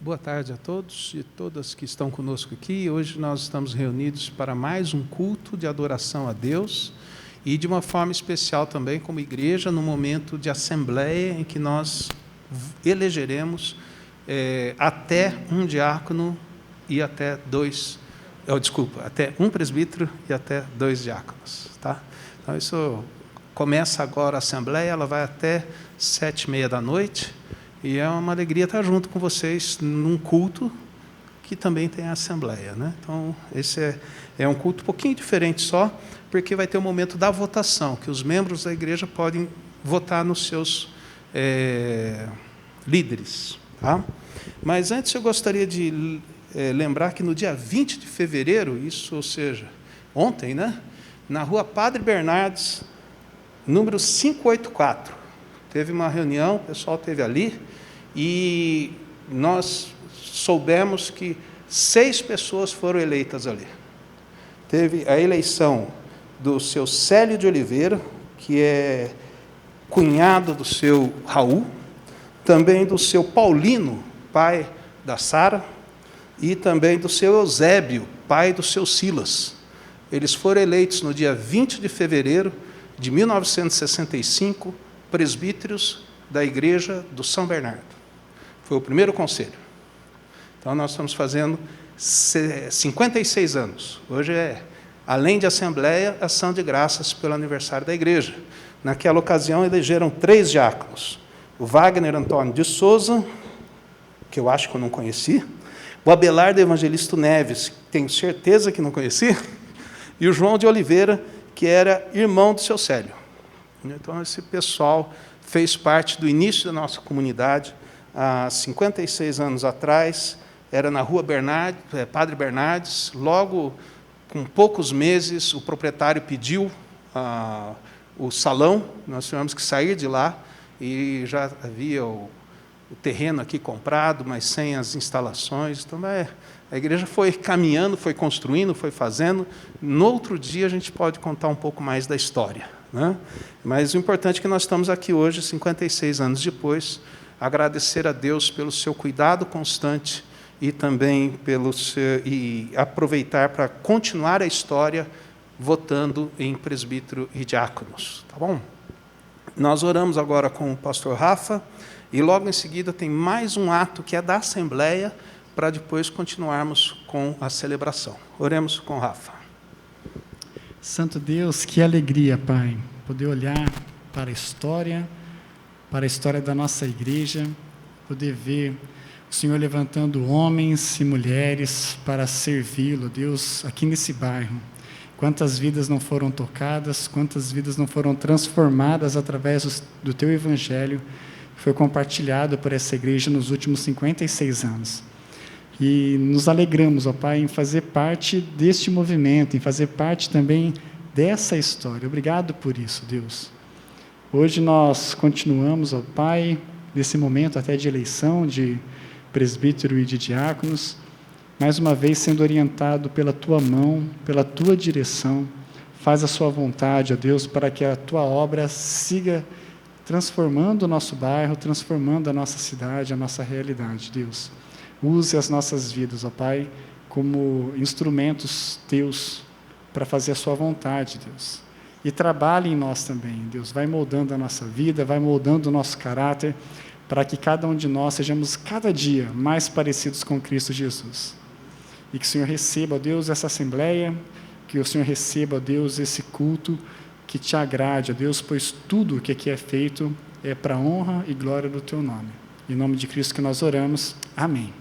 Boa tarde a todos e todas que estão conosco aqui. Hoje nós estamos reunidos para mais um culto de adoração a Deus e, de uma forma especial também, como igreja, no momento de assembleia em que nós elegeremos até um diácono e até até um presbítero e até 2 diáconos. Tá? Então, isso começa agora a assembleia, ela vai até 19h30, e é uma alegria estar junto com vocês num culto que também tem a assembleia, né? Então, esse é um culto um pouquinho diferente só, porque vai ter o momento da votação, que os membros da igreja podem votar nos seus líderes. Tá? Mas antes eu gostaria de lembrar que no dia 20 de fevereiro, isso, ou seja, ontem, né, na rua Padre Bernardes, número 584, teve uma reunião, o pessoal esteve ali, e nós soubemos que 6 pessoas foram eleitas ali. Teve a eleição do seu Célio de Oliveira, que é cunhado do seu Raul, também do seu Paulino, pai da Sara, e também do seu Eusébio, pai do seu Silas. Eles foram eleitos no dia 20 de fevereiro de 1965, presbíteros da Igreja do São Bernardo. Foi o primeiro conselho. Então, nós estamos fazendo 56 anos. Hoje além de assembleia, ação de graças pelo aniversário da igreja. Naquela ocasião, elegeram 3 diáconos. O Wagner Antônio de Souza, que eu acho que eu não conheci, o Abelardo Evangelista Neves, que tenho certeza que não conheci, e o João de Oliveira, que era irmão do seu Célio. Então, esse pessoal fez parte do início da nossa comunidade, há 56 anos atrás, era na rua Padre Bernardes. Logo, com poucos meses, o proprietário pediu o salão, nós tivemos que sair de lá, e já havia o terreno aqui comprado, mas sem as instalações. Então, a igreja foi caminhando, foi construindo, foi fazendo. No outro dia, a gente pode contar um pouco mais da história, né? Mas o importante é que nós estamos aqui hoje, 56 anos depois, agradecer a Deus pelo seu cuidado constante e também e aproveitar para continuar a história votando em presbítero e diáconos. Tá bom? Nós oramos agora com o pastor Rafa, e logo em seguida tem mais um ato que é da Assembleia, para depois continuarmos com a celebração. Oremos com o Rafa. Santo Deus, que alegria, Pai, poder olhar para a história da nossa igreja, poder ver o Senhor levantando homens e mulheres para servi-lo, Deus, aqui nesse bairro. Quantas vidas não foram tocadas, quantas vidas não foram transformadas através do Teu Evangelho, que foi compartilhado por essa igreja nos últimos 56 anos. E nos alegramos, ó Pai, em fazer parte deste movimento, em fazer parte também dessa história. Obrigado por isso, Deus. Hoje nós continuamos, ó Pai, nesse momento até de eleição de presbítero e de diáconos, mais uma vez sendo orientado pela Tua mão, pela Tua direção. Faz a Sua vontade, ó Deus, para que a Tua obra siga transformando o nosso bairro, transformando a nossa cidade, a nossa realidade, Deus. Use as nossas vidas, ó Pai, como instrumentos Teus para fazer a Sua vontade, Deus. E trabalhe em nós também, Deus. Vai moldando a nossa vida, vai moldando o nosso caráter, para que cada um de nós sejamos cada dia mais parecidos com Cristo Jesus. E que o Senhor receba, ó Deus, essa assembleia, que o Senhor receba, ó Deus, esse culto que Te agrade, ó Deus, pois tudo o que aqui é feito é para a honra e glória do Teu nome. Em nome de Cristo que nós oramos. Amém.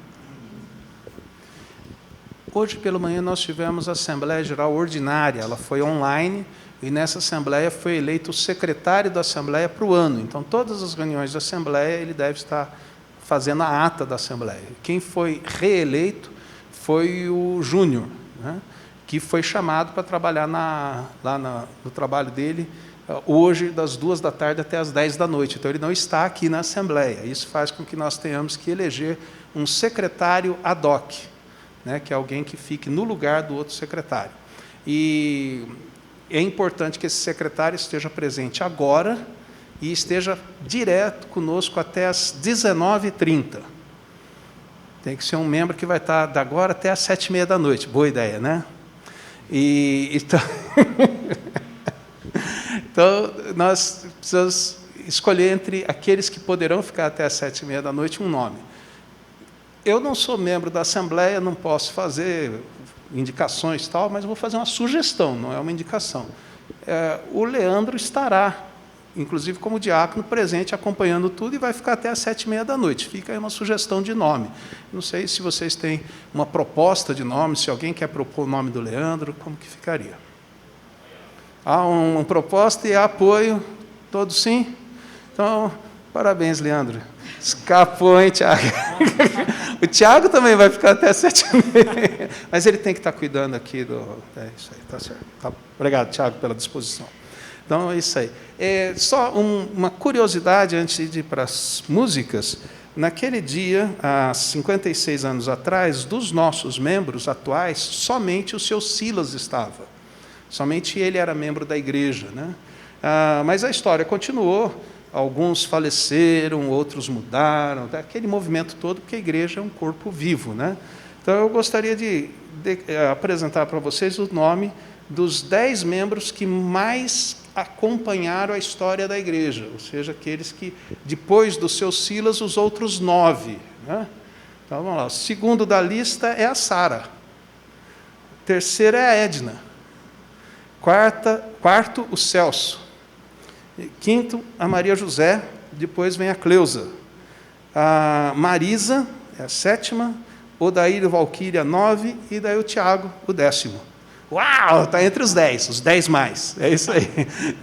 Hoje pela manhã nós tivemos a Assembleia Geral Ordinária, ela foi online, e nessa Assembleia foi eleito o secretário da Assembleia para o ano. Então, todas as reuniões da Assembleia, ele deve estar fazendo a ata da Assembleia. Quem foi reeleito foi o Júnior, né, que foi chamado para trabalhar no trabalho dele, hoje, das 14h até as 22h. Então, ele não está aqui na Assembleia. Isso faz com que nós tenhamos que eleger um secretário ad hoc, né, que é alguém que fique no lugar do outro secretário. E é importante que esse secretário esteja presente agora e esteja direto conosco até as 19h30. Tem que ser um membro que vai estar da agora até às 7h30 da noite. Boa ideia, né? Então, então, nós precisamos escolher entre aqueles que poderão ficar até às 7h30 da noite um nome. Eu não sou membro da Assembleia, não posso fazer indicações e tal, mas vou fazer uma sugestão, não é uma indicação. O Leandro estará, inclusive como diácono, presente, acompanhando tudo, e vai ficar até às 7h30 da noite. Fica aí uma sugestão de nome. Não sei se vocês têm uma proposta de nome, se alguém quer propor o nome do Leandro, como que ficaria? Há uma proposta e há apoio, todos sim? Então, parabéns, Leandro. Escapou, hein, Tiago? O Tiago também vai ficar até 7h30, mas ele tem que estar cuidando aqui do... isso aí, tá certo. Tá. Obrigado, Tiago, pela disposição. Então, é isso aí. Só uma curiosidade antes de ir para as músicas. Naquele dia, há 56 anos atrás, dos nossos membros atuais, somente o seu Silas estava. Somente ele era membro da igreja, né? Mas a história continuou. Alguns faleceram, outros mudaram, aquele movimento todo, porque a igreja é um corpo vivo, né? Então, eu gostaria de apresentar para vocês o nome dos 10 membros que mais acompanharam a história da igreja, ou seja, aqueles que, depois do seu Silas, os outros 9. Né? Então, vamos lá. O segundo da lista é a Sara. O terceiro é a Edna. Quarto, o Celso. Quinto, a Maria José. Depois vem a Cleusa. A Marisa é a 7ª. Odair e Valquíria, 9. E daí o Tiago, o 10º. Uau! Está entre os 10, os 10 mais. É isso aí.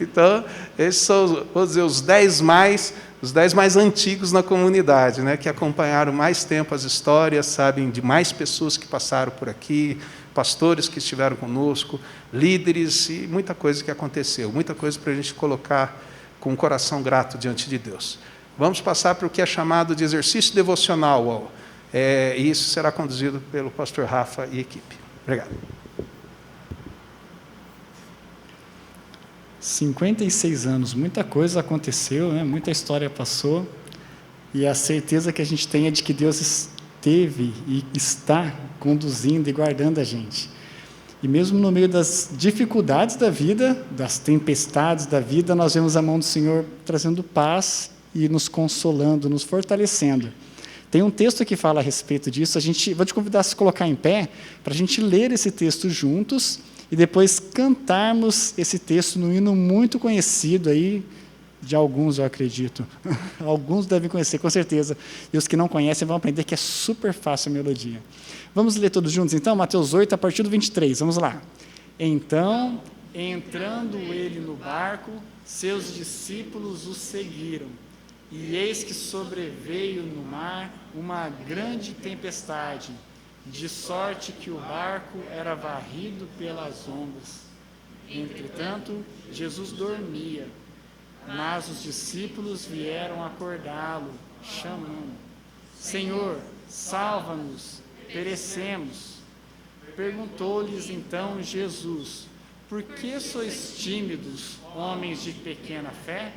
Então, esses são, vamos dizer, os 10 mais antigos na comunidade, né, que acompanharam mais tempo as histórias, sabem de mais pessoas que passaram por aqui, pastores que estiveram conosco, líderes e muita coisa que aconteceu, muita coisa para a gente colocar com um coração grato diante de Deus. Vamos passar para o que é chamado de exercício devocional, e isso será conduzido pelo pastor Rafa e equipe. Obrigado. 56 anos, muita coisa aconteceu, né? Muita história passou, e a certeza que a gente tem é de que Deus esteve e está conduzindo e guardando a gente. E mesmo no meio das dificuldades da vida, das tempestades da vida, nós vemos a mão do Senhor trazendo paz e nos consolando, nos fortalecendo. Tem um texto que fala a respeito disso, vou te convidar a se colocar em pé, para a gente ler esse texto juntos, e depois cantarmos esse texto num hino muito conhecido aí, de alguns, eu acredito. Alguns devem conhecer, com certeza. E os que não conhecem vão aprender que é super fácil a melodia. Vamos ler todos juntos, então? Mateus 8, a partir do 23. Vamos lá. Então, entrando ele no barco, seus discípulos o seguiram. E eis que sobreveio no mar uma grande tempestade, de sorte que o barco era varrido pelas ondas. Entretanto, Jesus dormia, mas os discípulos vieram acordá-lo, chamando: Senhor, salva-nos, perecemos. Perguntou-lhes então Jesus: Por que sois tímidos, homens de pequena fé?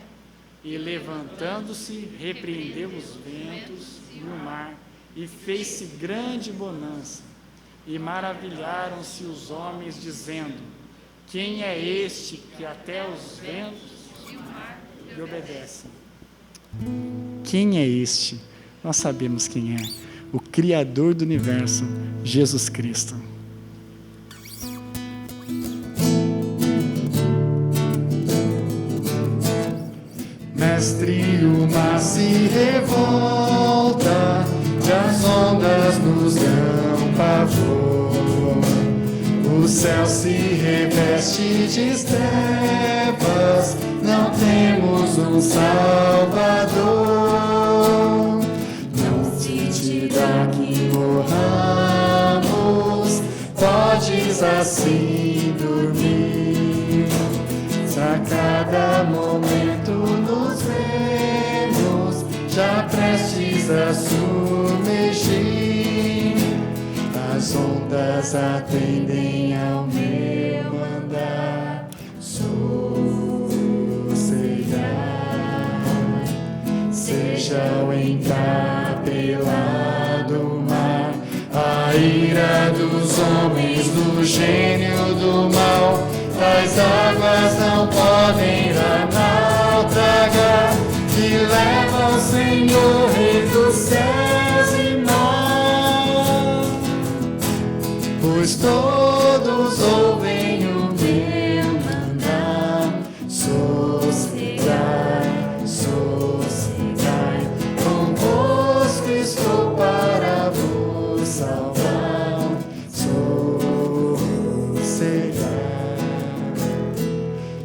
E levantando-se, repreendeu os ventos e o mar, e fez-se grande bonança. E maravilharam-se os homens, dizendo: Quem é este que até os ventos lhe obedecem? Quem é este? Nós sabemos quem é. O Criador do universo, Jesus Cristo. Mestre, o mar se revolta, e as ondas nos dão pavor. O céu se reveste de trevas, não temos um Salvador. Não se te dá que morramos, podes assim dormir. Se a cada momento nos vemos, já prestes a submergir, as ondas atendem ao meu andar. Sossegai, seja o encapelado mar. do gênio do mal, as águas não podem naufragar, que leva ao Senhor, Rei dos céus e mar. Pois todos ouvem o meu mandar, sossegai, sossegai, convosco estou para vos salvar, sossegai.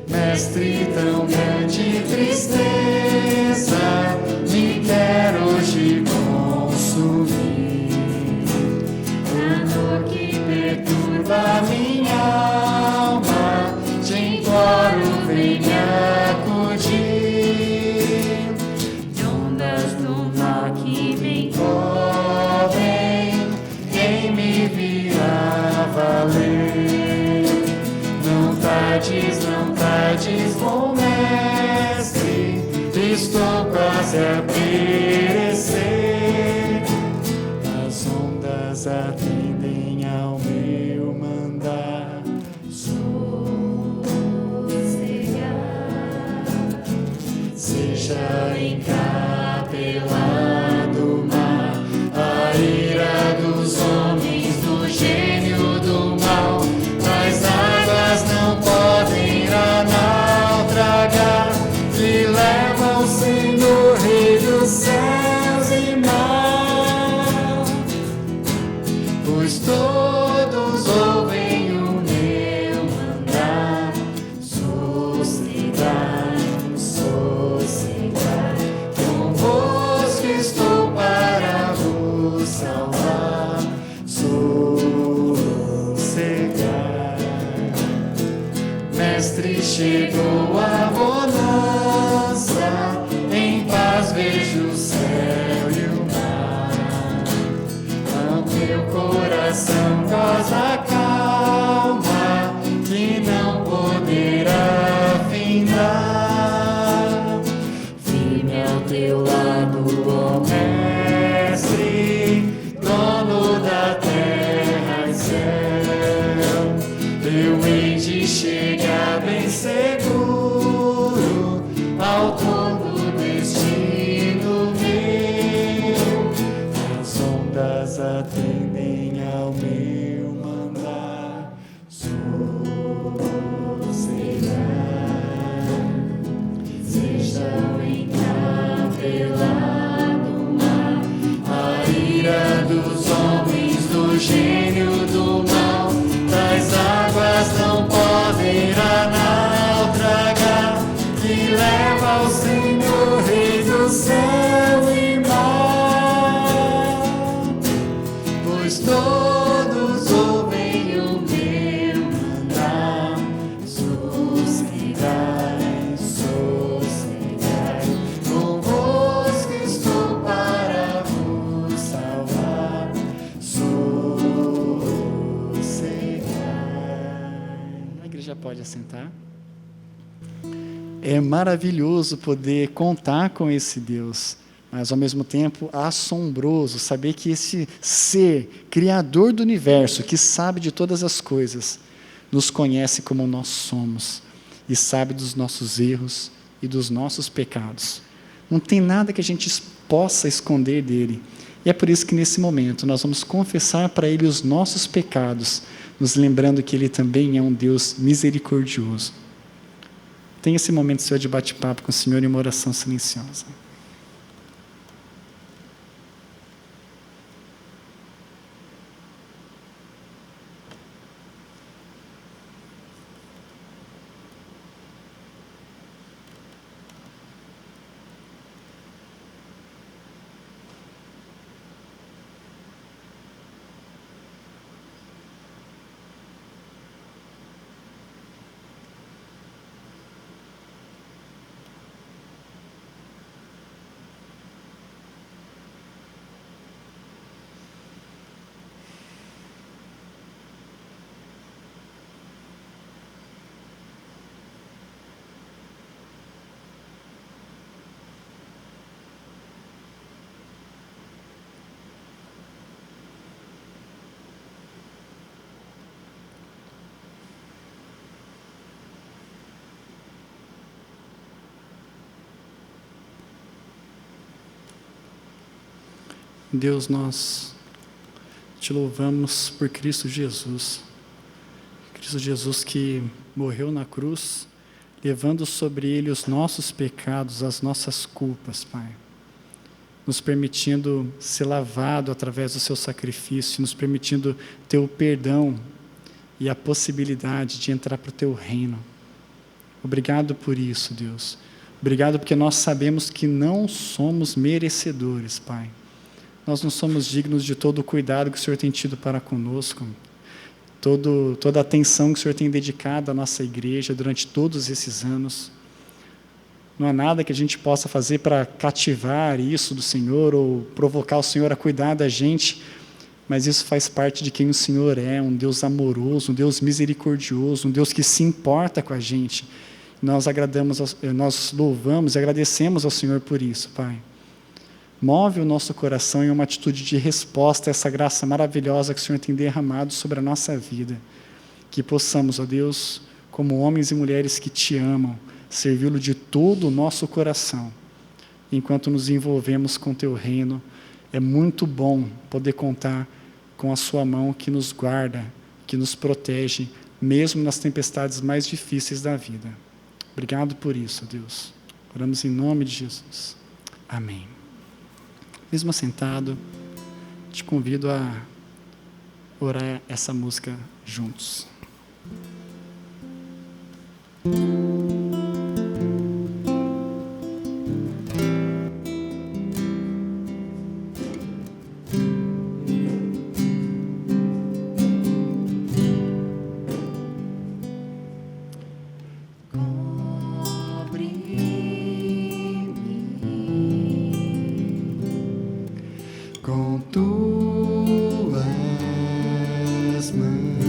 Mestre, tão grande tristeza me quer hoje consumir, a dor que perturba minha alma, te imploro, venha acudir. De ondas do mar que me Cobrem, quem me virá valer. Não tardes, bom mestre, estou quase a perecer. As ondas atendem ao meu mandar, sossegar. Seja encapelado o mar, a ira dos homens, do gênio do mal, as águas não podem naufragar, que leva ao Senhor, Rei dos céus e mar. Pois todos ouvem o meu mandar, sossegai, sossegai, convosco estou para vos salvar, sossegai. Mestre, chegou a bonança, em paz vejo o céu e o mar. Ao meu coração goza calma, que não poderá findar. Firme ao teu lado, ó Mestre, dono da terra e céu, eu hei de chegar bem seguro ao todo destino meu. As ondas atendem ao meu mandar, sossegai. Seja encapelado o mar, a ira dos homens, do gênio do mal, das águas não podem naufragar, que leva ao Senhor, Rei do céu e mar. Pois todos ouvem o meu mandar, sossegai, sossegai, convosco estou para vos salvar, sossegai. A igreja pode assentar. É maravilhoso poder contar com esse Deus, mas ao mesmo tempo assombroso saber que esse ser, criador do universo, que sabe de todas as coisas, nos conhece como nós somos e sabe dos nossos erros e dos nossos pecados. Não tem nada que a gente possa esconder dele. E é por isso que nesse momento nós vamos confessar para ele os nossos pecados, nos lembrando que ele também é um Deus misericordioso. Tenha esse momento seu de bate-papo com o Senhor em uma oração silenciosa. Deus, nós te louvamos por Cristo Jesus. Cristo Jesus que morreu na cruz, levando sobre Ele os nossos pecados, as nossas culpas, Pai. Nos permitindo ser lavado através do seu sacrifício, nos permitindo ter o perdão e a possibilidade de entrar para o teu reino. Obrigado por isso, Deus. Obrigado porque nós sabemos que não somos merecedores, Pai. Nós não somos dignos de todo o cuidado que o Senhor tem tido para conosco, toda a atenção que o Senhor tem dedicado à nossa igreja durante todos esses anos. Não há nada que a gente possa fazer para cativar isso do Senhor ou provocar o Senhor a cuidar da gente, mas isso faz parte de quem o Senhor é, um Deus amoroso, um Deus misericordioso, um Deus que se importa com a gente. Nós louvamos e agradecemos ao Senhor por isso, Pai. Move o nosso coração em uma atitude de resposta a essa graça maravilhosa que o Senhor tem derramado sobre a nossa vida. Que possamos, ó Deus, como homens e mulheres que te amam, servi-lo de todo o nosso coração. Enquanto nos envolvemos com teu reino, é muito bom poder contar com a sua mão que nos guarda, que nos protege, mesmo nas tempestades mais difíceis da vida. Obrigado por isso, Deus. Oramos em nome de Jesus. Amém. Mesmo assentado, te convido a orar essa música juntos. Com tuas mãos,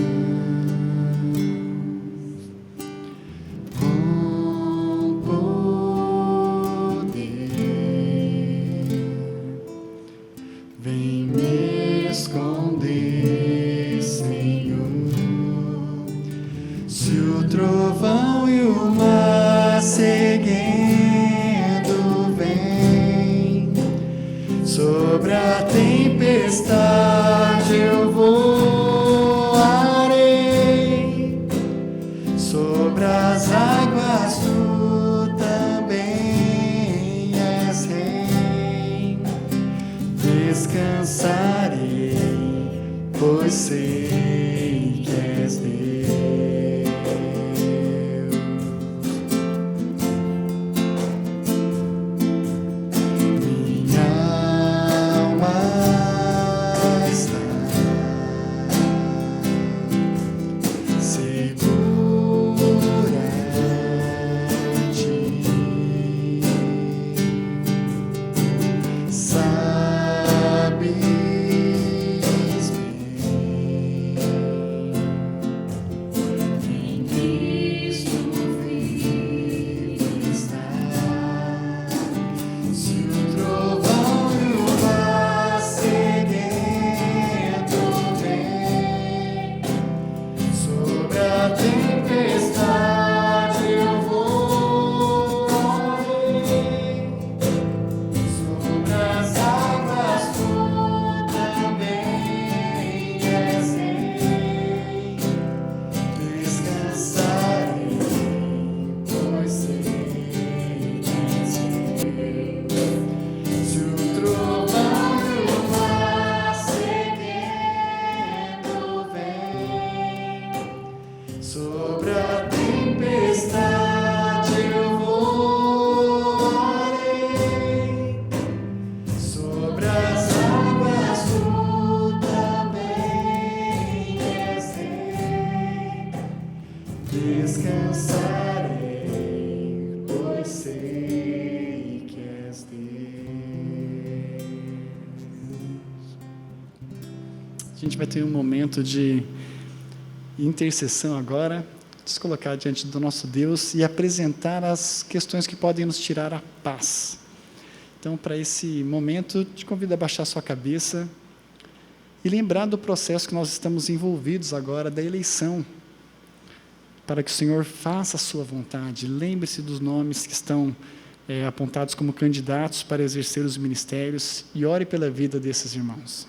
com poder, vem me esconder, Senhor. Se o trovão e o mar seguindo vem sobre a tempestade, eu voarei sobre as águas. Tu também és rei. Descansarei, pois sei que és Deus. Descansarei, pois sei que és Deus. A gente vai ter um momento de intercessão agora, se colocar diante do nosso Deus e apresentar as questões que podem nos tirar a paz. Então, para esse momento, te convido a baixar sua cabeça e lembrar do processo que nós estamos envolvidos agora, da eleição, para que o Senhor faça a sua vontade. Lembre-se dos nomes que estão apontados como candidatos para exercer os ministérios, e ore pela vida desses irmãos.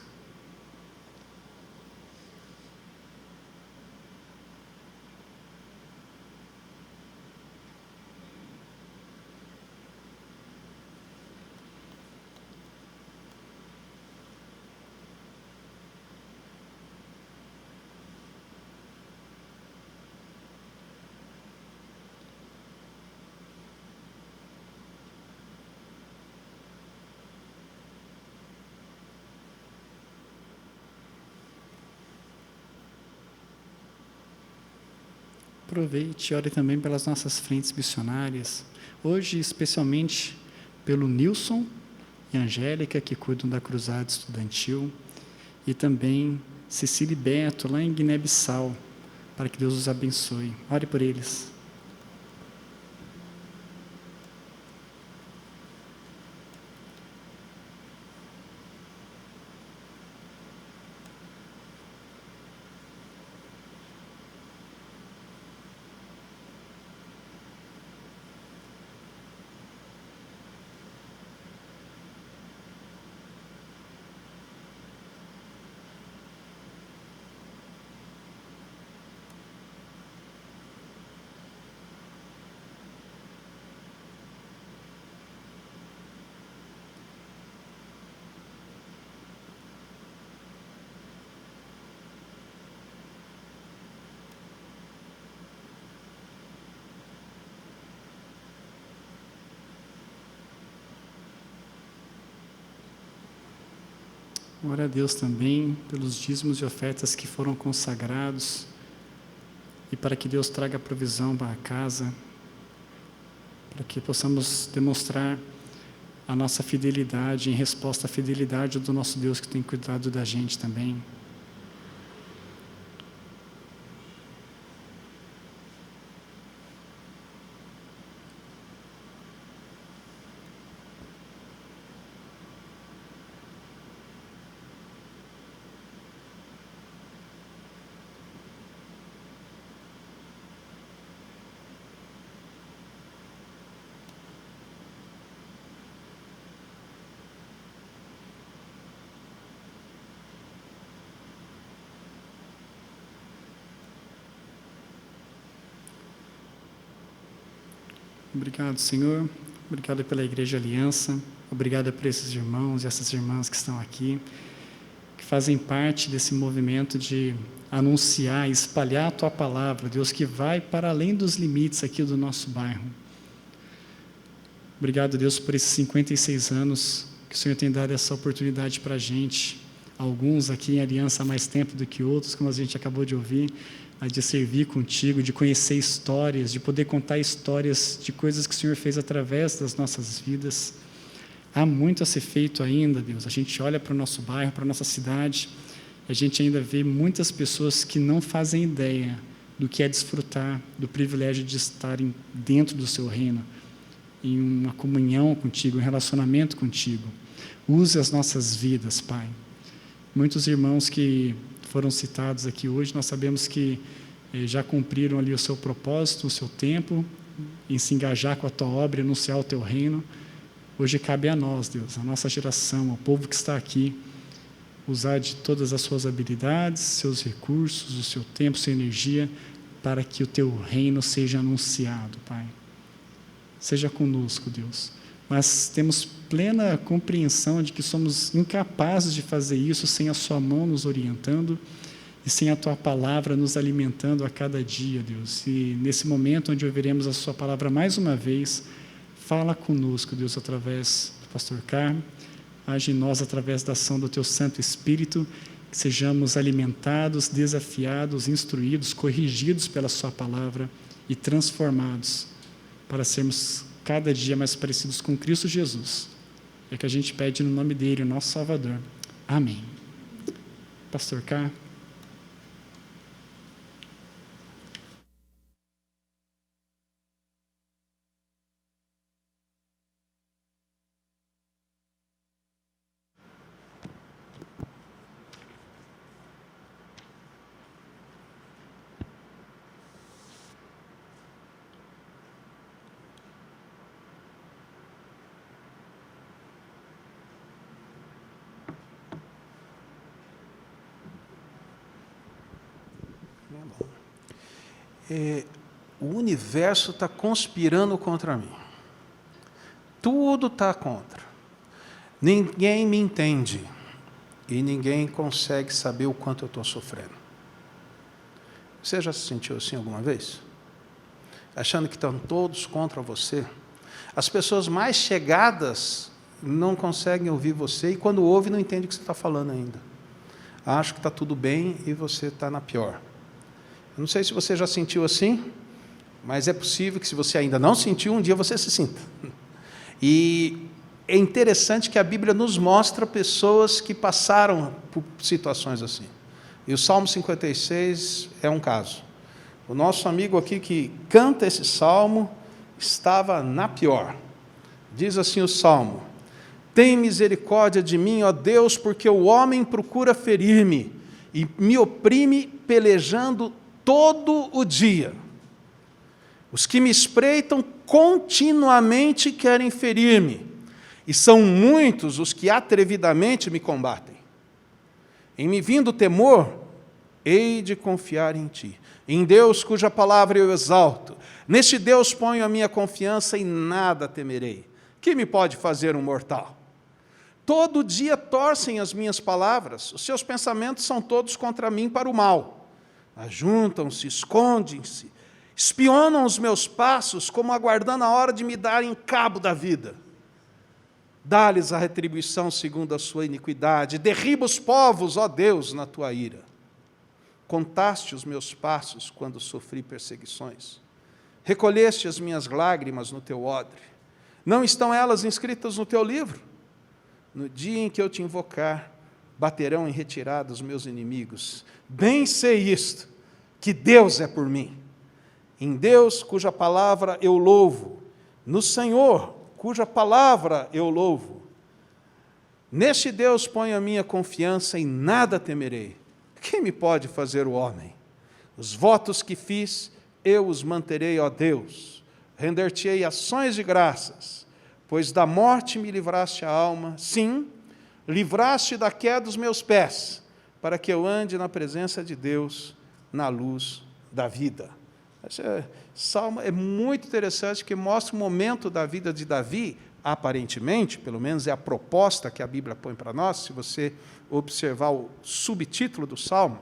Aproveite e ore também pelas nossas frentes missionárias. Hoje, especialmente pelo Nilson e Angélica, que cuidam da cruzada estudantil, e também Cecília e Beto, lá em Guiné-Bissau, para que Deus os abençoe. Ore por eles. Ora a Deus também pelos dízimos e ofertas que foram consagrados, e para que Deus traga provisão para a casa, para que possamos demonstrar a nossa fidelidade em resposta à fidelidade do nosso Deus que tem cuidado da gente também. Obrigado, Senhor. Obrigado pela Igreja Aliança. Obrigado por esses irmãos e essas irmãs que estão aqui, que fazem parte desse movimento de anunciar, espalhar a Tua palavra, Deus, que vai para além dos limites aqui do nosso bairro. Obrigado, Deus, por esses 56 anos que o Senhor tem dado essa oportunidade para a gente. Alguns aqui em aliança há mais tempo do que outros, como a gente acabou de ouvir, mas de servir contigo, de conhecer histórias, de poder contar histórias de coisas que o Senhor fez através das nossas vidas. Há muito a ser feito ainda, Deus. A gente olha para o nosso bairro, para a nossa cidade, e a gente ainda vê muitas pessoas que não fazem ideia do que é desfrutar do privilégio de estarem dentro do Seu reino, em uma comunhão contigo, um relacionamento contigo. Use as nossas vidas, Pai. Muitos irmãos que foram citados aqui hoje, nós sabemos que já cumpriram ali o seu propósito, o seu tempo, em se engajar com a Tua obra e anunciar o Teu reino. Hoje cabe a nós, Deus, a nossa geração, ao povo que está aqui, usar de todas as suas habilidades, seus recursos, o seu tempo, sua energia, para que o Teu reino seja anunciado, Pai. Seja conosco, Deus. Mas temos plena compreensão de que somos incapazes de fazer isso sem a Sua mão nos orientando e sem a Tua palavra nos alimentando a cada dia, Deus. E nesse momento onde ouviremos a Sua palavra mais uma vez, fala conosco, Deus, através do pastor Carmo, age em nós através da ação do Teu Santo Espírito, que sejamos alimentados, desafiados, instruídos, corrigidos pela Sua palavra e transformados para sermos cada dia mais parecidos com Cristo Jesus. É que a gente pede no nome dele, o nosso Salvador. Amém. Pastor K. o universo está conspirando contra mim. Tudo está contra. Ninguém me entende. E ninguém consegue saber o quanto eu estou sofrendo. Você já se sentiu assim alguma vez? Achando que estão todos contra você? As pessoas mais chegadas não conseguem ouvir você, e quando ouvem, não entendem o que você está falando ainda. Acham que está tudo bem e você está na pior. Eu não sei se você já sentiu assim, mas é possível que, se você ainda não sentiu, um dia você se sinta. E é interessante que a Bíblia nos mostra pessoas que passaram por situações assim. E o Salmo 56 é um caso. O nosso amigo aqui que canta esse salmo estava na pior. Diz assim o salmo: tem misericórdia de mim, ó Deus, porque o homem procura ferir-me e me oprime pelejando todo o dia. Os que me espreitam continuamente querem ferir-me, e são muitos os que atrevidamente me combatem. Em me vindo temor, hei de confiar em ti, em Deus cuja palavra eu exalto. Neste Deus ponho a minha confiança e nada temerei. Que me pode fazer um mortal? Todo dia torcem as minhas palavras, os seus pensamentos são todos contra mim para o mal. Ajuntam-se, escondem-se, espionam os meus passos, como aguardando a hora de me darem cabo da vida. Dá-lhes a retribuição segundo a sua iniquidade, derriba os povos, ó Deus, na tua ira. Contaste os meus passos quando sofri perseguições. Recolheste as minhas lágrimas no teu odre. Não estão elas inscritas no teu livro? No dia em que eu te invocar, baterão em retirada os meus inimigos. Bem sei isto, que Deus é por mim. Em Deus, cuja palavra eu louvo. No Senhor, cuja palavra eu louvo. Neste Deus ponho a minha confiança e nada temerei. Quem me pode fazer o homem? Os votos que fiz, eu os manterei, ó Deus. Render-te-ei ações de graças, pois da morte me livraste a alma. Sim, livraste da queda dos meus pés, para que eu ande na presença de Deus, na luz da vida. Esse salmo é muito interessante, porque mostra o momento da vida de Davi, aparentemente, pelo menos é a proposta que a Bíblia põe para nós, se você observar o subtítulo do salmo,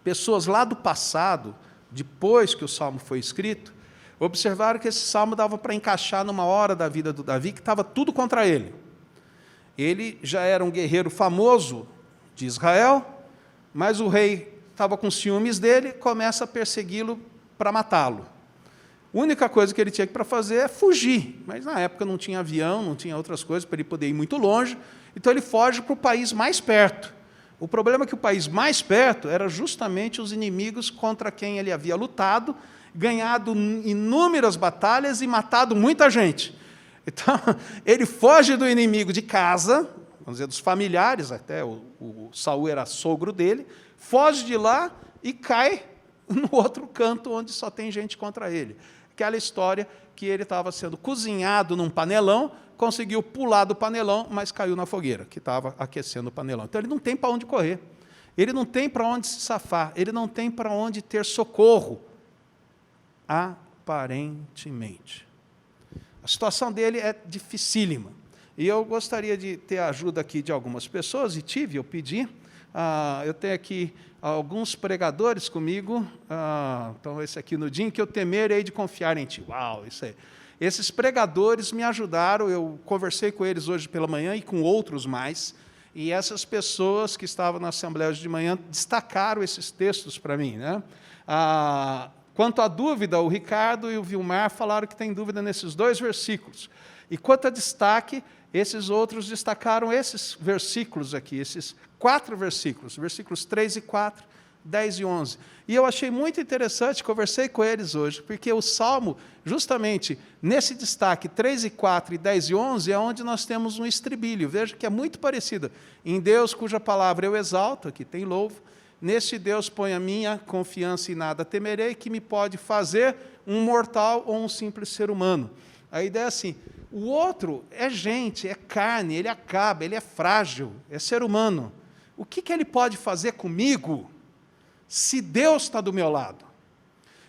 pessoas lá do passado, depois que o salmo foi escrito, observaram que esse salmo dava para encaixar numa hora da vida do Davi que estava tudo contra ele. Ele já era um guerreiro famoso de Israel, mas o rei estava com ciúmes dele, começa a persegui-lo para matá-lo. A única coisa que ele tinha para fazer é fugir, mas na época não tinha avião, não tinha outras coisas para ele poder ir muito longe, então ele foge para o país mais perto. O problema é que o país mais perto era justamente os inimigos contra quem ele havia lutado, ganhado inúmeras batalhas e matado muita gente. Então, ele foge do inimigo de casa, vamos dizer, dos familiares, até o Saul era sogro dele, foge de lá e cai no outro canto onde só tem gente contra ele. Aquela história que ele estava sendo cozinhado num panelão, conseguiu pular do panelão, mas caiu na fogueira, que estava aquecendo o panelão. Então, ele não tem para onde correr, ele não tem para onde se safar, ele não tem para onde ter socorro, aparentemente. A situação dele é dificílima. E eu gostaria de ter a ajuda aqui de algumas pessoas, e eu pedi. Eu tenho aqui alguns pregadores comigo. Então, esse aqui no dia em que eu temer, hei de confiar em ti. Uau, isso aí. Esses pregadores me ajudaram, eu conversei com eles hoje pela manhã e com outros mais, e essas pessoas que estavam na Assembleia hoje de manhã destacaram esses textos para mim, né? Quanto à dúvida, o Ricardo e o Vilmar falaram que tem dúvida nesses 2 versículos. E quanto a destaque, esses outros destacaram esses versículos aqui, esses 4 versículos, versículos 3 e 4, 10 e 11. E eu achei muito interessante, conversei com eles hoje, porque o Salmo, justamente nesse destaque 3 e 4 e 10 e 11, é onde nós temos um estribilho. Veja que é muito parecido. Em Deus, cuja palavra eu exalto, aqui tem louvo, neste Deus ponho a minha confiança e nada temerei, que me pode fazer um mortal ou um simples ser humano. A ideia é assim, o outro é gente, é carne, ele acaba, ele é frágil, é ser humano. O que ele pode fazer comigo se Deus está do meu lado?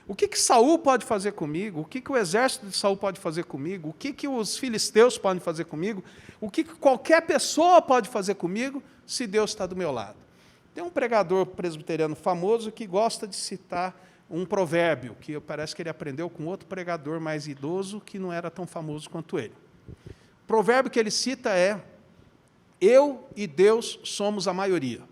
O que Saul pode fazer comigo? O que o exército de Saul pode fazer comigo? O que os filisteus podem fazer comigo? O que qualquer pessoa pode fazer comigo se Deus está do meu lado? Tem um pregador presbiteriano famoso que gosta de citar um provérbio, que parece que ele aprendeu com outro pregador mais idoso, que não era tão famoso quanto ele. O provérbio que ele cita é: eu e Deus somos a maioria.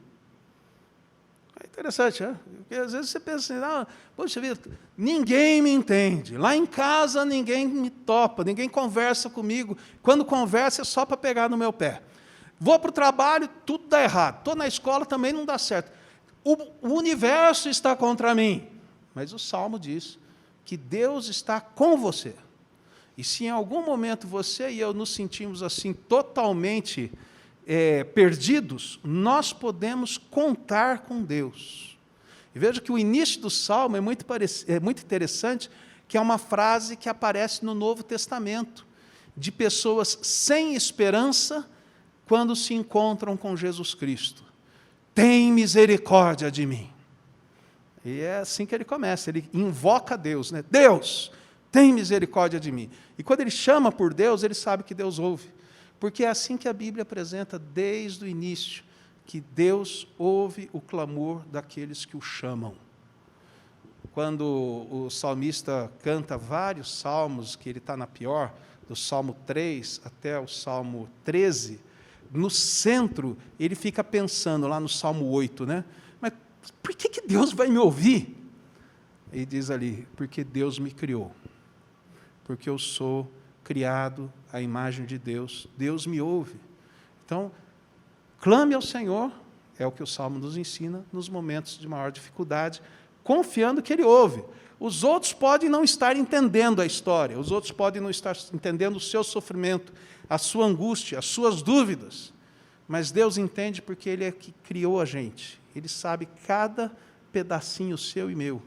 É interessante, né? Porque às vezes você pensa assim, poxa vida, ninguém me entende. Lá em casa ninguém me topa, ninguém conversa comigo. Quando conversa é só para pegar no meu pé. Vou para o trabalho, tudo dá errado. Estou na escola, também não dá certo. O universo está contra mim. Mas o Salmo diz que Deus está com você. E se em algum momento você e eu nos sentimos assim totalmente perdidos, nós podemos contar com Deus. E veja que o início do Salmo é muito interessante, que é uma frase que aparece no Novo Testamento, de pessoas sem esperança quando se encontram com Jesus Cristo. Tem misericórdia de mim. E é assim que ele começa, ele invoca Deus, né? Deus, tem misericórdia de mim. E quando ele chama por Deus, ele sabe que Deus ouve. Porque é assim que a Bíblia apresenta desde o início, que Deus ouve o clamor daqueles que o chamam. Quando o salmista canta vários salmos, que ele está na pior, do Salmo 3 até o Salmo 13, no centro, ele fica pensando, lá no Salmo 8, né? Mas por que Deus vai me ouvir? Ele diz ali, porque Deus me criou. Porque eu sou criado à imagem de Deus. Deus me ouve. Então, clame ao Senhor, é o que o Salmo nos ensina, nos momentos de maior dificuldade, confiando que Ele ouve. Os outros podem não estar entendendo a história, os outros podem não estar entendendo o seu sofrimento, a sua angústia, as suas dúvidas, mas Deus entende porque Ele é que criou a gente. Ele sabe cada pedacinho seu e meu,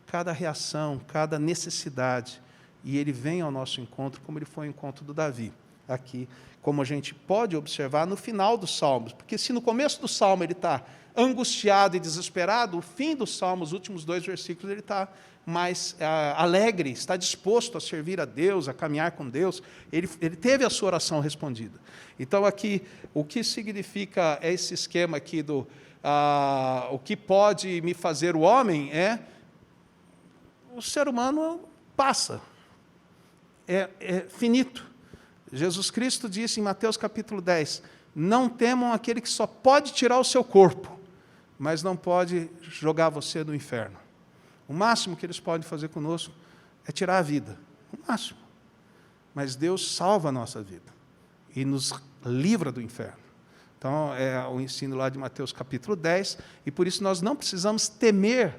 cada reação, cada necessidade, e Ele vem ao nosso encontro como Ele foi ao encontro do Davi, aqui, como a gente pode observar no final dos Salmos, porque se no começo do Salmo ele está angustiado e desesperado, o fim do Salmo, os últimos 2 versículos, ele está mais alegre, está disposto a servir a Deus, a caminhar com Deus, ele teve a sua oração respondida. Então, aqui, o que significa esse esquema aqui do o que pode me fazer o homem o ser humano passa, é finito. Jesus Cristo disse em Mateus capítulo 10, não temam aquele que só pode tirar o seu corpo, mas não pode jogar você no inferno. O máximo que eles podem fazer conosco é tirar a vida, o máximo. Mas Deus salva a nossa vida e nos livra do inferno. Então, é o ensino lá de Mateus capítulo 10, e por isso nós não precisamos temer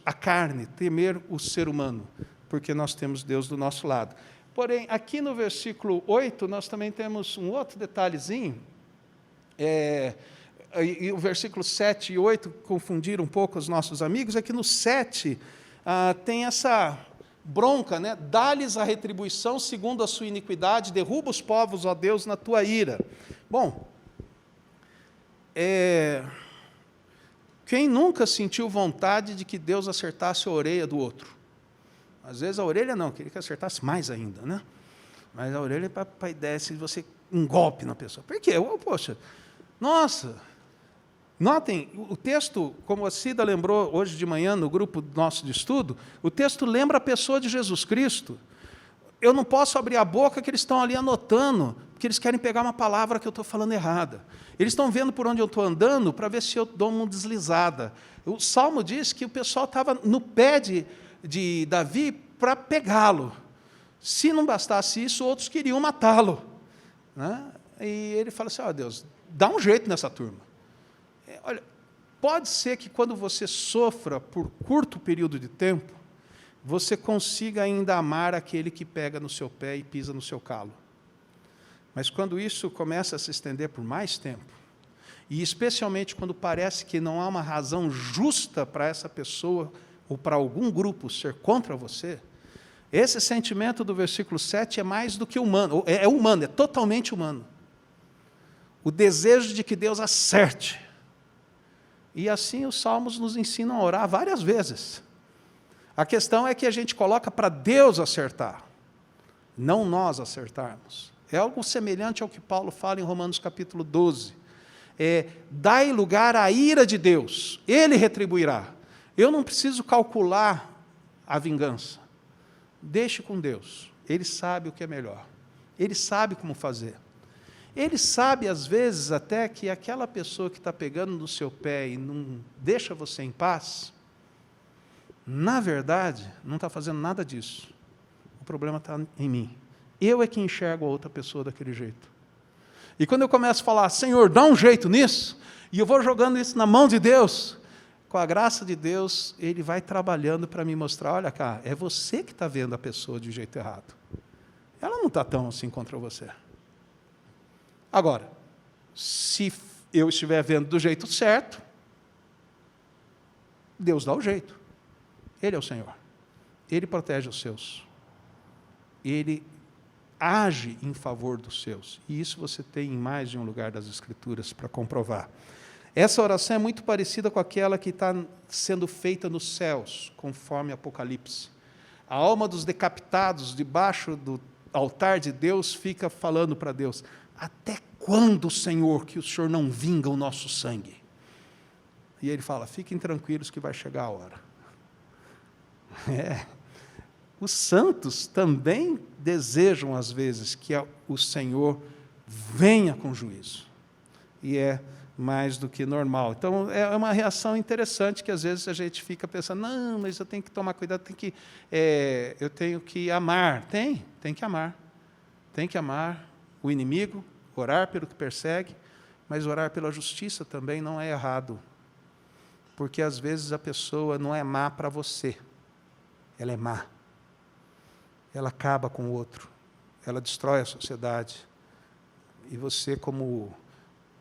a carne, temer o ser humano, porque nós temos Deus do nosso lado. Porém, aqui no versículo 8, nós também temos um outro detalhezinho, e o versículo 7 e 8 confundiram um pouco os nossos amigos, é que no 7 tem essa bronca, né? Dá-lhes a retribuição segundo a sua iniquidade, derruba os povos, ó Deus, na tua ira. Bom, quem nunca sentiu vontade de que Deus acertasse a orelha do outro? Às vezes a orelha não, queria que acertasse mais ainda, né? Mas a orelha é para a ideia de você um golpe na pessoa. Por quê? Poxa, nossa, notem, o texto, como a Cida lembrou hoje de manhã no grupo nosso de estudo, o texto lembra a pessoa de Jesus Cristo. Eu não posso abrir a boca que eles estão ali anotando, porque eles querem pegar uma palavra que eu estou falando errada. Eles estão vendo por onde eu estou andando para ver se eu dou uma deslizada. O Salmo diz que o pessoal estava no pé de Davi para pegá-lo. Se não bastasse isso, outros queriam matá-lo, né? E ele fala assim, Deus, dá um jeito nessa turma. Olha, pode ser que quando você sofra por curto período de tempo, você consiga ainda amar aquele que pega no seu pé e pisa no seu calo. Mas quando isso começa a se estender por mais tempo, e especialmente quando parece que não há uma razão justa para essa pessoa ou para algum grupo ser contra você, esse sentimento do versículo 7 é mais do que humano, é humano, é totalmente humano. O desejo de que Deus acerte. E assim os Salmos nos ensinam a orar várias vezes. A questão é que a gente coloca para Deus acertar, não nós acertarmos. É algo semelhante ao que Paulo fala em Romanos capítulo 12. Dai lugar à ira de Deus, Ele retribuirá. Eu não preciso calcular a vingança. Deixe com Deus. Ele sabe o que é melhor. Ele sabe como fazer. Ele sabe, às vezes, até que aquela pessoa que está pegando no seu pé e não deixa você em paz, na verdade, não está fazendo nada disso. O problema está em mim. Eu é que enxergo a outra pessoa daquele jeito. E quando eu começo a falar, Senhor, dá um jeito nisso, e eu vou jogando isso na mão de Deus, com a graça de Deus, Ele vai trabalhando para me mostrar, olha cá, é você que está vendo a pessoa de jeito errado. Ela não está tão assim contra você. Agora, se eu estiver vendo do jeito certo, Deus dá o jeito. Ele é o Senhor. Ele protege os seus. Ele age em favor dos seus. E isso você tem em mais de um lugar das Escrituras para comprovar. Essa oração é muito parecida com aquela que está sendo feita nos céus, conforme Apocalipse. A alma dos decapitados debaixo do altar de Deus fica falando para Deus, até quando, Senhor, que o Senhor não vinga o nosso sangue? E ele fala, fiquem tranquilos que vai chegar a hora. Os santos também desejam, às vezes, que o Senhor venha com juízo. E é mais do que normal. Então, é uma reação interessante que, às vezes, a gente fica pensando, não, mas eu tenho que tomar cuidado, eu tenho que amar. Tem que amar. Tem que amar o inimigo, orar pelo que persegue, mas orar pela justiça também não é errado. Porque, às vezes, a pessoa não é má para você. Ela é má. Ela acaba com o outro. Ela destrói a sociedade. E você, como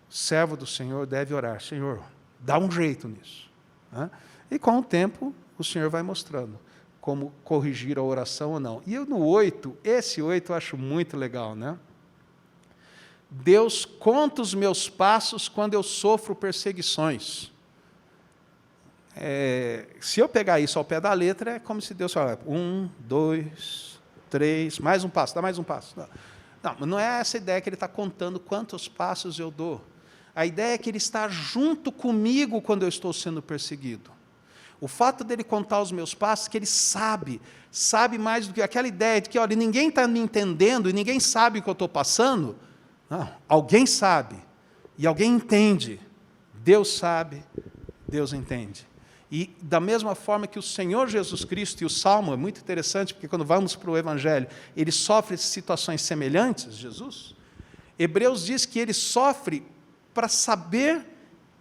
servo do Senhor, deve orar. Senhor, dá um jeito nisso. E com o tempo, o Senhor vai mostrando como corrigir a oração ou não. E eu no 8, esse 8 eu acho muito legal, né? Deus conta os meus passos quando eu sofro perseguições. Se eu pegar isso ao pé da letra, é como se Deus falasse, 1, 2, 3, mais um passo, dá mais um passo. Não é essa ideia que Ele está contando quantos passos eu dou. A ideia é que Ele está junto comigo quando eu estou sendo perseguido. O fato dele contar os meus passos, que Ele sabe mais do que aquela ideia de que, olha, ninguém está me entendendo e ninguém sabe o que eu estou passando. Não, alguém sabe e alguém entende. Deus sabe, Deus entende. E da mesma forma que o Senhor Jesus Cristo, e o Salmo é muito interessante, porque quando vamos para o Evangelho, ele sofre situações semelhantes, Jesus. Hebreus diz que ele sofre para saber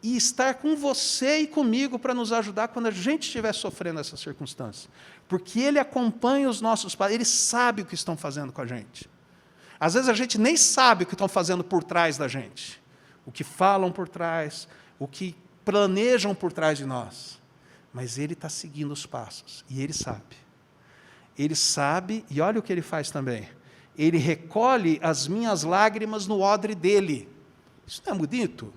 e estar com você e comigo para nos ajudar quando a gente estiver sofrendo essas circunstâncias. Porque ele acompanha os nossos passos, ele sabe o que estão fazendo com a gente. Às vezes a gente nem sabe o que estão fazendo por trás da gente, o que falam por trás, o que planejam por trás de nós. Mas Ele está seguindo os passos, e Ele sabe. Ele sabe, e olha o que Ele faz também. Ele recolhe as minhas lágrimas no odre dEle. Isso não é bonito?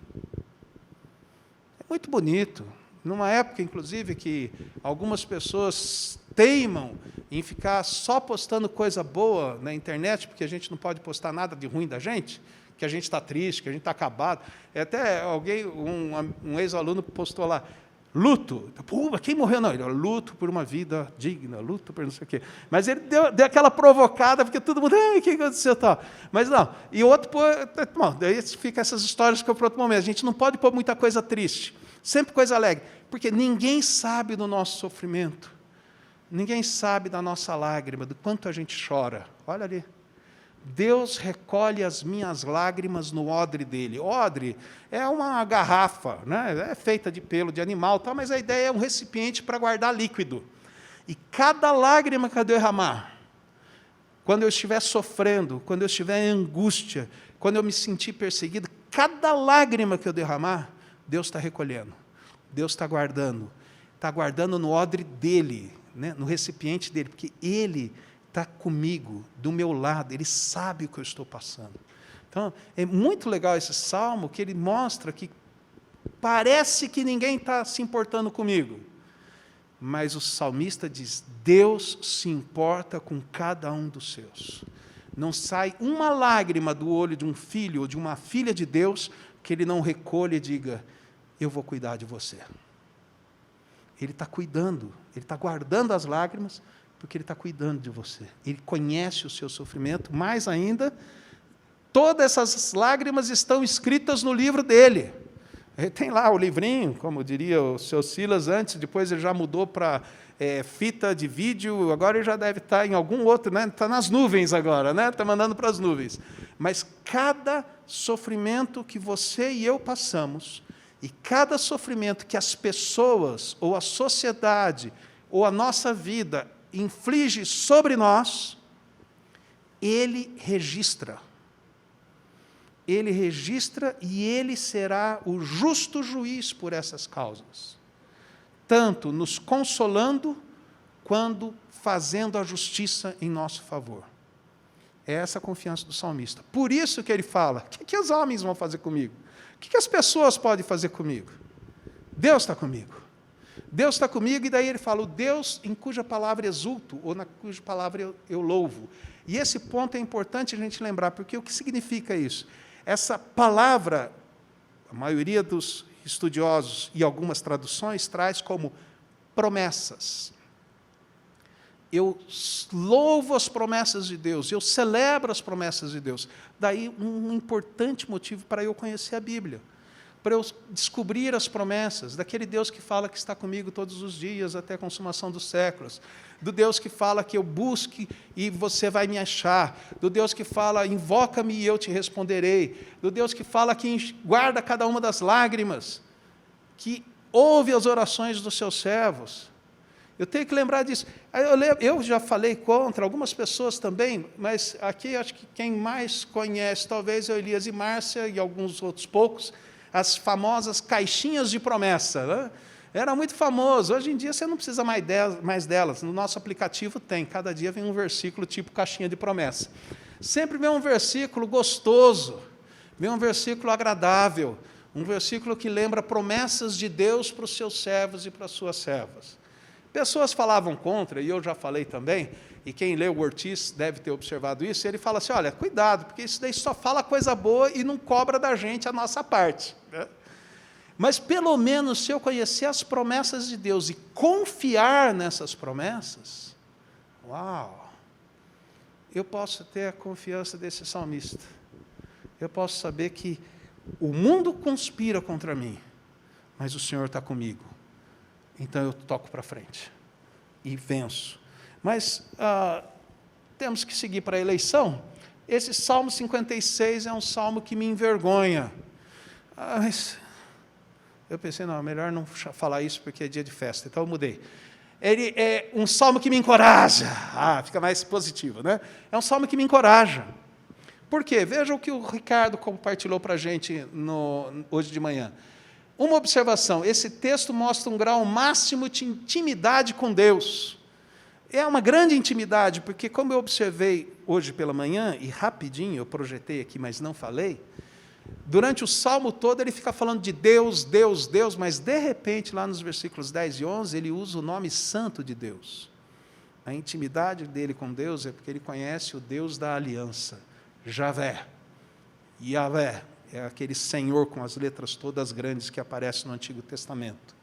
É muito bonito. Numa época, inclusive, que algumas pessoas teimam em ficar só postando coisa boa na internet, porque a gente não pode postar nada de ruim da gente, que a gente está triste, que a gente está acabado. Até um ex-aluno postou lá, luto. Pô, quem morreu? Não, ele luto por uma vida digna, luto por não sei o quê. Mas ele deu aquela provocada, porque todo mundo, o que aconteceu? Tal. Mas não. E outro, daí fica essas histórias que eu para outro momento. A gente não pode pôr muita coisa triste, sempre coisa alegre, porque ninguém sabe do nosso sofrimento, ninguém sabe da nossa lágrima, do quanto a gente chora. Olha ali. Deus recolhe as minhas lágrimas no odre dele. Odre é uma garrafa, né? É feita de pelo de animal, tal, mas a ideia é um recipiente para guardar líquido. E cada lágrima que eu derramar, quando eu estiver sofrendo, quando eu estiver em angústia, quando eu me sentir perseguido, cada lágrima que eu derramar, Deus está recolhendo, Deus está guardando no odre dele, né? No recipiente dele, porque Ele está comigo, do meu lado, Ele sabe o que eu estou passando. Então, é muito legal esse salmo, que ele mostra que parece que ninguém está se importando comigo, Mas o salmista diz, Deus se importa com cada um dos seus. Não sai uma lágrima do olho de um filho ou de uma filha de Deus que ele não recolha e diga, eu vou cuidar de você. Ele está cuidando, ele está guardando as lágrimas, porque ele está cuidando de você. Ele conhece o seu sofrimento, mais ainda, todas essas lágrimas estão escritas no livro dele. Ele tem lá o livrinho, como diria o seu Silas antes, depois ele já mudou para fita de vídeo, agora ele já deve estar em algum outro, né? Está nas nuvens agora, né? Está mandando para as nuvens. Mas cada sofrimento que você e eu passamos, e cada sofrimento que as pessoas, ou a sociedade, ou a nossa vida inflige sobre nós, ele registra. Ele registra e ele será o justo juiz por essas causas, tanto nos consolando, quanto fazendo a justiça em nosso favor. É essa a confiança do salmista. Por isso que ele fala, o que os homens vão fazer comigo? O que as pessoas podem fazer comigo? Deus está comigo. Deus está comigo, e daí ele fala, o Deus em cuja palavra exulto, ou na cuja palavra eu louvo. E esse ponto é importante a gente lembrar, porque o que significa isso? Essa palavra, a maioria dos estudiosos e algumas traduções traz como promessas. Eu louvo as promessas de Deus, eu celebro as promessas de Deus. Daí um importante motivo para eu conhecer a Bíblia, para eu descobrir as promessas daquele Deus que fala que está comigo todos os dias até a consumação dos séculos, do Deus que fala que eu busque e você vai me achar, do Deus que fala, invoca-me e eu te responderei, do Deus que fala que guarda cada uma das lágrimas, que ouve as orações dos seus servos. Eu tenho que lembrar disso. Eu já falei contra algumas pessoas também, mas aqui acho que quem mais conhece, talvez, é o Elias e Márcia e alguns outros poucos, as famosas caixinhas de promessa, né? Era muito famoso. Hoje em dia você não precisa mais delas. No nosso aplicativo tem. Cada dia vem um versículo tipo caixinha de promessa. Sempre vem um versículo gostoso, vem um versículo agradável, um versículo que lembra promessas de Deus para os seus servos e para as suas servas. Pessoas falavam contra, e eu já falei também, e quem lê o Ortiz deve ter observado isso, ele fala assim, olha, cuidado, porque isso daí só fala coisa boa e não cobra da gente a nossa parte, né? Mas, pelo menos, se eu conhecer as promessas de Deus e confiar nessas promessas, uau, eu posso ter a confiança desse salmista. Eu posso saber que o mundo conspira contra mim, mas o Senhor está comigo. Então, eu toco para frente e venço. Mas temos que seguir para a eleição. Esse Salmo 56 é um salmo que me envergonha. Mas eu pensei, não, melhor não falar isso porque é dia de festa, então eu mudei. Ele é um salmo que me encoraja. Fica mais positivo, né? É um salmo que me encoraja. Por quê? Veja o que o Ricardo compartilhou para a gente hoje de manhã. Uma observação, esse texto mostra um grau máximo de intimidade com Deus. É uma grande intimidade, porque como eu observei hoje pela manhã, e rapidinho eu projetei aqui, mas não falei, durante o salmo todo ele fica falando de Deus, Deus, Deus, mas de repente, lá nos versículos 10 e 11, ele usa o nome santo de Deus. A intimidade dele com Deus é porque ele conhece o Deus da aliança, Javé, Yahvé, é aquele Senhor com as letras todas grandes que aparece no Antigo Testamento.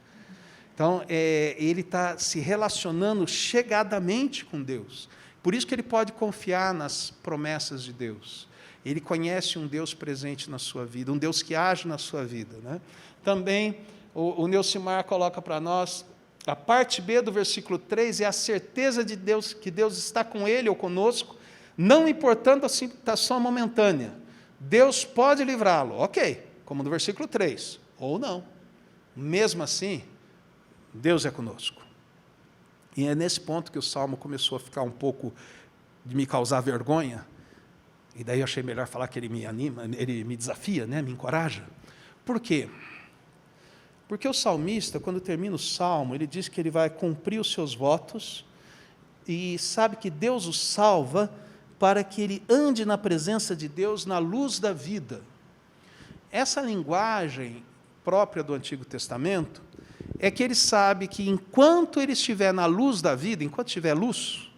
Então, ele está se relacionando chegadamente com Deus. Por isso que ele pode confiar nas promessas de Deus. Ele conhece um Deus presente na sua vida, um Deus que age na sua vida, né? Também, o Neucimar coloca para nós, a parte B do versículo 3 é a certeza de Deus, que Deus está com ele ou conosco, não importando a situação momentânea. Deus pode livrá-lo, ok, como no versículo 3, ou não. Mesmo assim, Deus é conosco. E é nesse ponto que o Salmo começou a ficar um pouco, de me causar vergonha, e daí eu achei melhor falar que ele me anima, ele me desafia, né, me encoraja. Por quê? Porque o salmista, quando termina o Salmo, ele diz que ele vai cumprir os seus votos, e sabe que Deus o salva para que ele ande na presença de Deus na luz da vida. Essa linguagem própria do Antigo Testamento é que ele sabe que enquanto ele estiver na luz da vida, enquanto tiver luz,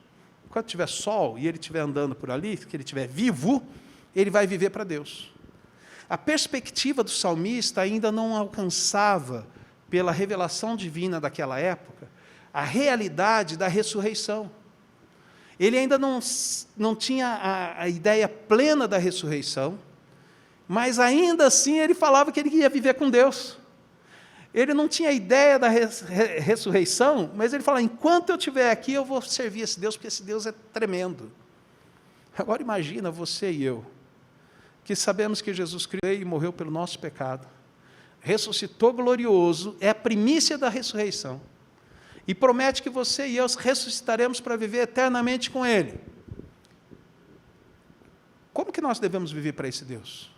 enquanto tiver sol e ele estiver andando por ali, que ele estiver vivo, ele vai viver para Deus. A perspectiva do salmista ainda não alcançava, pela revelação divina daquela época, a realidade da ressurreição. Ele ainda não tinha a ideia plena da ressurreição, mas ainda assim ele falava que ele ia viver com Deus. Ele não tinha ideia da ressurreição, mas ele falava, enquanto eu estiver aqui, eu vou servir esse Deus, porque esse Deus é tremendo. Agora imagina você e eu, que sabemos que Jesus criou e morreu pelo nosso pecado, ressuscitou glorioso, é a primícia da ressurreição, e promete que você e eu ressuscitaremos para viver eternamente com Ele. Como que nós devemos viver para esse Deus?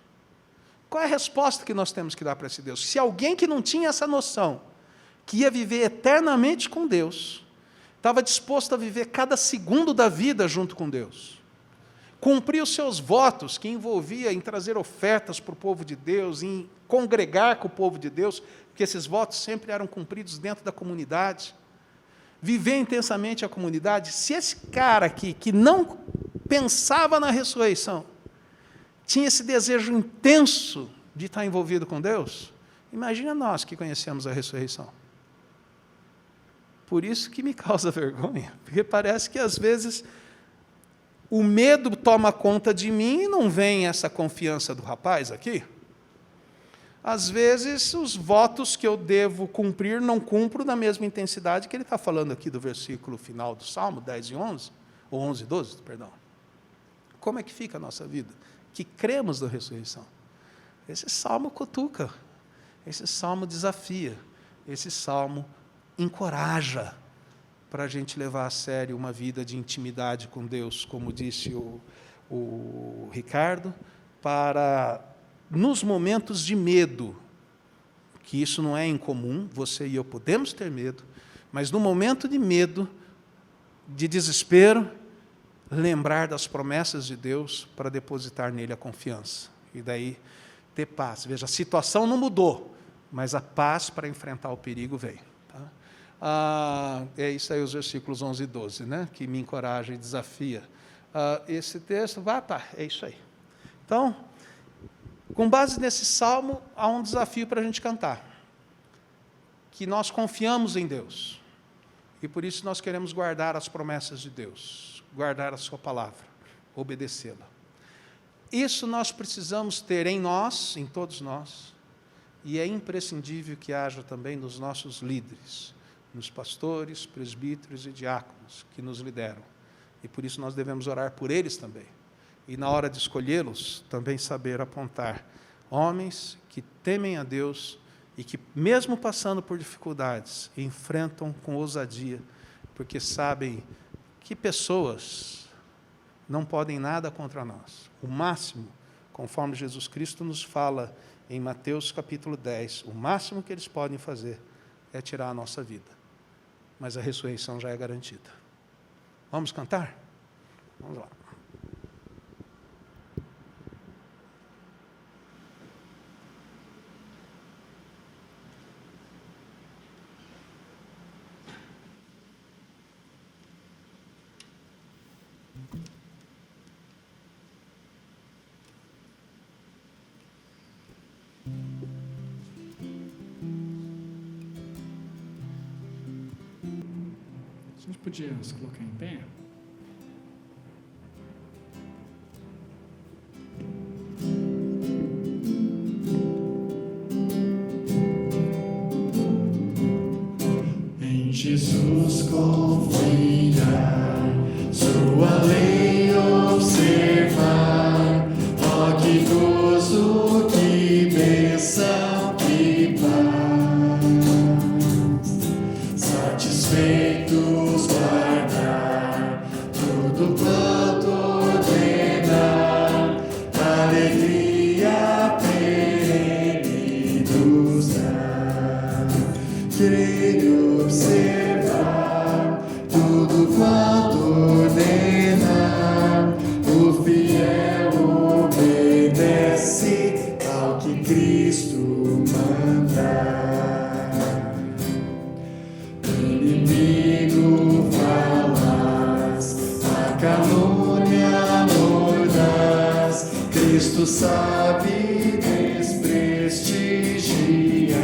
Qual é a resposta que nós temos que dar para esse Deus? Se alguém que não tinha essa noção, que ia viver eternamente com Deus, estava disposto a viver cada segundo da vida junto com Deus, cumprir os seus votos, que envolvia em trazer ofertas para o povo de Deus, em congregar com o povo de Deus, porque esses votos sempre eram cumpridos dentro da comunidade, viver intensamente a comunidade. Se esse cara aqui, que não pensava na ressurreição, tinha esse desejo intenso de estar envolvido com Deus, imagina nós que conhecemos a ressurreição. Por isso que me causa vergonha, porque parece que às vezes o medo toma conta de mim e não vem essa confiança do rapaz aqui. Às vezes os votos que eu devo cumprir não cumpro na mesma intensidade que ele está falando aqui do versículo final do Salmo 10 e 11, ou 11 e 12, perdão. Como é que fica a nossa vida? Que cremos na ressurreição. Esse salmo cutuca, esse salmo desafia, esse salmo encoraja para a gente levar a sério uma vida de intimidade com Deus, como disse o Ricardo, para, nos momentos de medo, que isso não é incomum, você e eu podemos ter medo, mas no momento de medo, de desespero, lembrar das promessas de Deus para depositar nele a confiança. E daí ter paz. Veja, a situação não mudou, mas a paz para enfrentar o perigo veio. Tá? É isso aí, os versículos 11 e 12, né? Que me encoraja e desafia. Esse texto, é isso aí. Então, com base nesse salmo, há um desafio para a gente cantar. Que nós confiamos em Deus. E por isso nós queremos guardar as promessas de Deus. Guardar a sua palavra, obedecê-la. Isso nós precisamos ter em nós, em todos nós, e é imprescindível que haja também nos nossos líderes, nos pastores, presbíteros e diáconos que nos lideram. E por isso nós devemos orar por eles também. E na hora de escolhê-los, também saber apontar homens que temem a Deus e que, mesmo passando por dificuldades, enfrentam com ousadia, porque sabem que pessoas não podem nada contra nós. O máximo, conforme Jesus Cristo nos fala em Mateus capítulo 10, o máximo que eles podem fazer é tirar a nossa vida. Mas a ressurreição já é garantida. Vamos cantar? Vamos lá. A gente podia se colocar em pé? Em Jesus confiar, sua lei observar, ó que gozo, que bênção, que paz, satisfeitos guardar tudo quanto ordenar, alegria perene nos dá, crer e observar tudo quanto ordenar, o fiel obedece ao que Cristo mandar. Cristo sabe desprestigiar.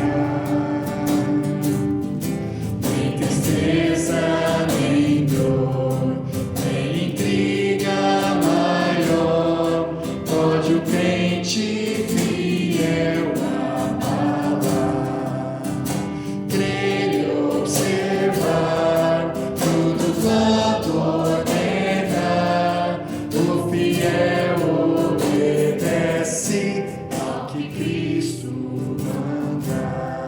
Nem tristeza, nem dor, nem intriga maior pode o crente fiel abalar. Crer e observar tudo quanto ordena, o fiel obedece ao que Cristo manda.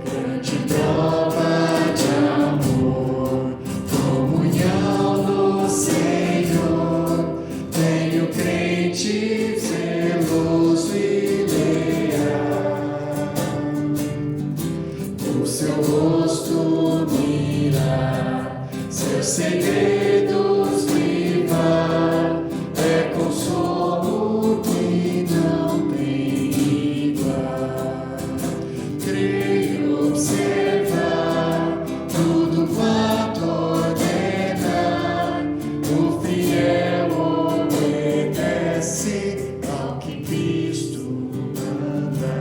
Grande prova de amor, comunhão no Senhor, tem o crente zeloso e leal. O seu rosto mirar, seus segredos livrar, é consolo que não tem igual. Crer e observar tudo quanto ordena, o fiel obedece ao que Cristo manda.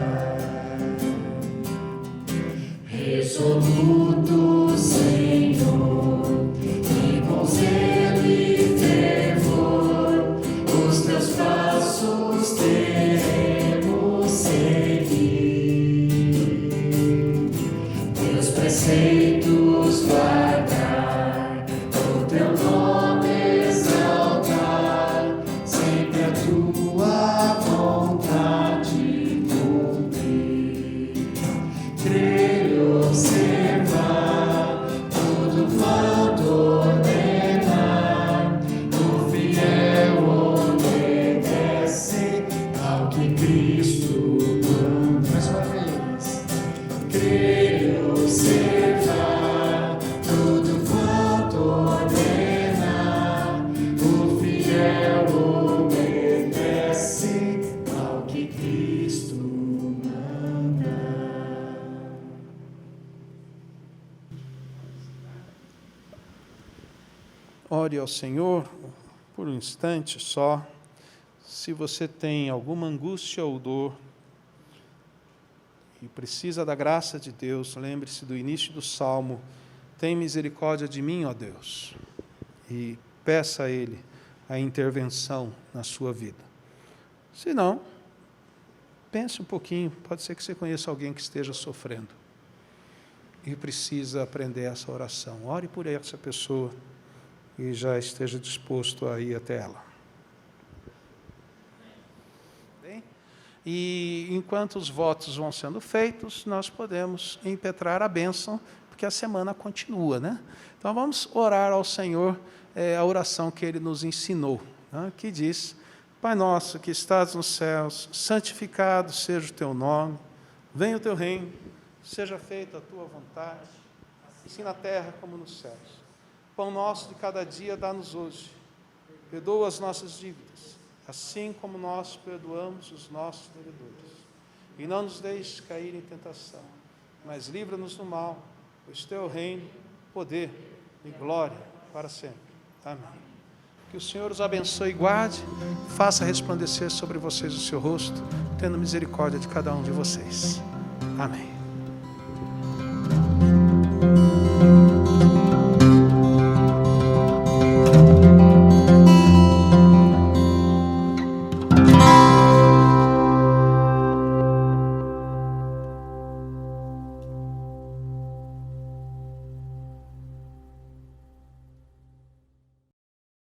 Resoluto, Senhor, e com zelo e fervor, os teus passos teremos seguir. Teus preceitos guardar, o teu nome exaltar, sempre a tua vontade cumprir. Crer e observar tudo quanto ordenar, o fiel obedece ao que Cristo manda. Mais uma vez. Crer e observar tudo quanto ordenar, o fiel obedece ao que Cristo manda. Ore ao Senhor por um instante só. Se você tem alguma angústia ou dor e precisa da graça de Deus, lembre-se do início do Salmo: tem misericórdia de mim, ó Deus, e peça a Ele a intervenção na sua vida. Se não, pense um pouquinho, pode ser que você conheça alguém que esteja sofrendo e precisa aprender essa oração. Ore por essa pessoa e já esteja disposto a ir até ela. Bem? E enquanto os votos vão sendo feitos, nós podemos impetrar a bênção, porque a semana continua, né? Então vamos orar ao Senhor a oração que Ele nos ensinou, né? Que diz: Pai nosso que estás nos céus, santificado seja o teu nome, venha o teu reino, seja feita a tua vontade, assim na terra como nos céus. Pão nosso de cada dia dá-nos hoje. Perdoa as nossas dívidas, assim como nós perdoamos os nossos devedores. E não nos deixes cair em tentação, mas livra-nos do mal, pois teu reino, poder e glória para sempre. Amém. Que o Senhor os abençoe e guarde, faça resplandecer sobre vocês o seu rosto, tendo misericórdia de cada um de vocês. Amém.